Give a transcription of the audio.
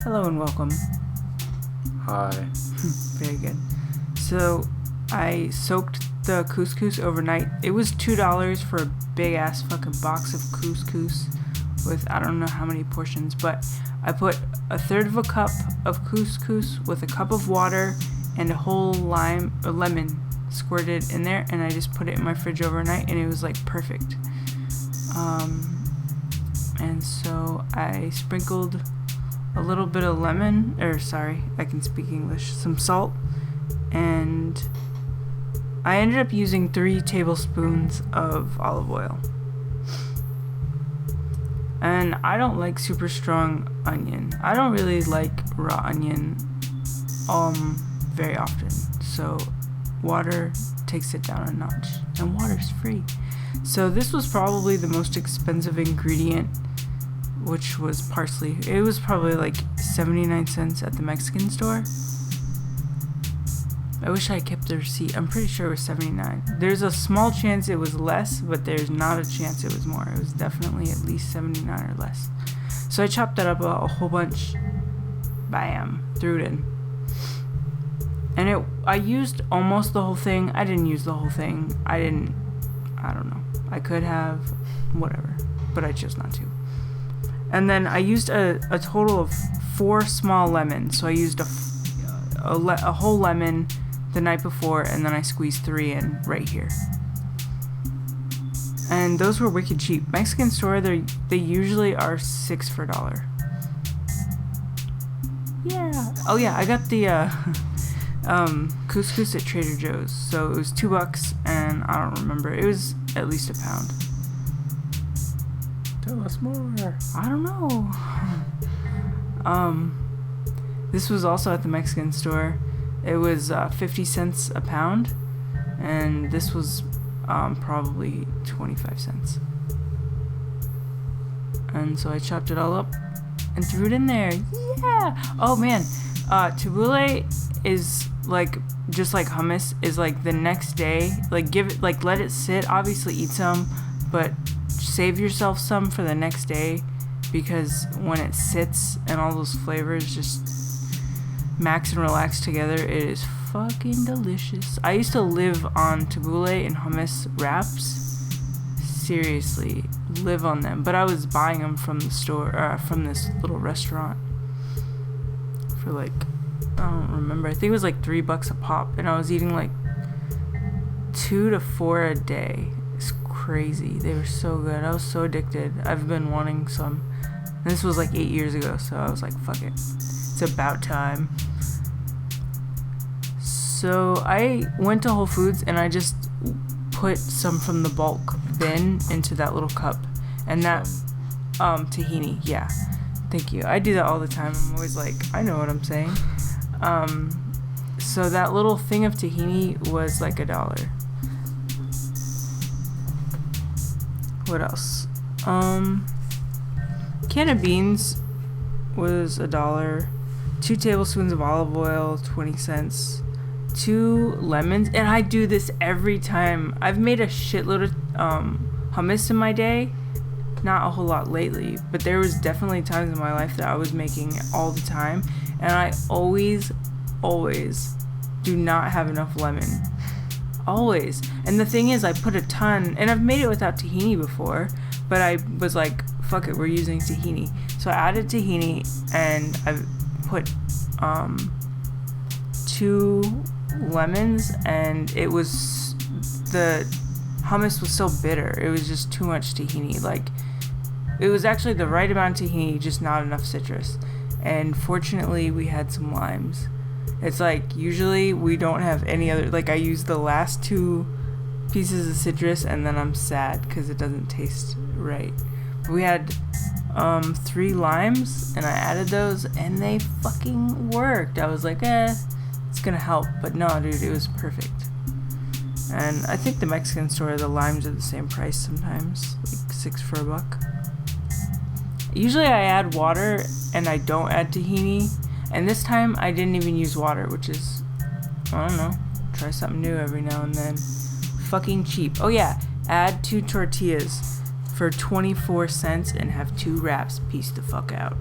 Hello and welcome. Hi. Very good. So, I soaked the couscous overnight. It was $2 for a big ass fucking box of couscous with I don't know how many portions, but I put a third of a cup of couscous with a cup of water and a whole lemon squirted in there, and I just put it in my fridge overnight, and it was like perfect. And so I sprinkled a little bit of I can speak English, some salt, and I ended up using 3 tablespoons of olive oil. And I don't like super strong onion. I don't really like raw onion very often. So water takes it down a notch, and water's free. So this was probably the most expensive ingredient, which was parsley. It was probably like 79 cents at the Mexican store. I wish I kept the receipt. I'm pretty sure it was 79. There's a small chance it was less, but there's not a chance it was more. It was definitely at least 79 or less. So I chopped that up a whole bunch. Bam. Threw it in. And I used almost the whole thing. I didn't use the whole thing. I don't know. I could have, whatever. But I chose not to. And then I used a total of 4 small lemons. So I used a whole lemon the night before, and then I squeezed 3 in right here. And those were wicked cheap. Mexican store, they usually are 6 for $1. Yeah. Oh yeah, I got the couscous at Trader Joe's. So it was $2, and I don't remember. It was at least a pound. Tell us more. I don't know. This was also at the Mexican store. It was 50 cents a pound, and this was probably 25 cents. And so I chopped it all up and threw it in there. Yeah. Oh man, tabbouleh is like just like hummus. Is like the next day. Like let it sit. Obviously eat some, but save yourself some for the next day, because when it sits and all those flavors just max and relax together, it is fucking delicious. I used to live on tabbouleh and hummus wraps. Seriously, live on them. But I was buying them from the store, from this little restaurant for like, I don't remember. I think it was like $3 a pop, and I was eating like 2 to 4 a day. It's crazy. They were so good. I was so addicted. I've been wanting some. And this was like 8 years ago, so I was like, fuck it. It's about time. So I went to Whole Foods and I just put some from the bulk bin into that little cup. And that, tahini, yeah. Thank you. I do that all the time. I'm always like, I know what I'm saying. So that little thing of tahini was like $1. What else? Can of beans was $1. 2 tablespoons of olive oil, 20 cents. 2 lemons, and I do this every time. I've made a shitload of hummus in my day. Not a whole lot lately, but there was definitely times in my life that I was making it all the time, and I always do not have enough lemon. Always. And the thing is, I put a ton, and I've made it without tahini before, but I was like, fuck it, we're using tahini. So I added tahini, and I've put 2 lemons, and it was, the hummus was so bitter. It was just too much tahini. Like, it was actually the right amount of tahini, just not enough citrus. And fortunately, we had some limes. It's like, usually we don't have any other, like, I use the last 2 pieces of citrus, and then I'm sad because it doesn't taste right. We had 3 limes, and I added those, and they fucking worked. I was like, it's gonna help, but no, dude, it was perfect. And I think the Mexican store, the limes are the same price sometimes, like 6 for $1. Usually I add water, and I don't add tahini, and this time I didn't even use water, which is, I don't know, try something new every now and then. Fucking cheap. Oh yeah, add 2 tortillas for 24 cents and have 2 wraps. Peace the fuck out.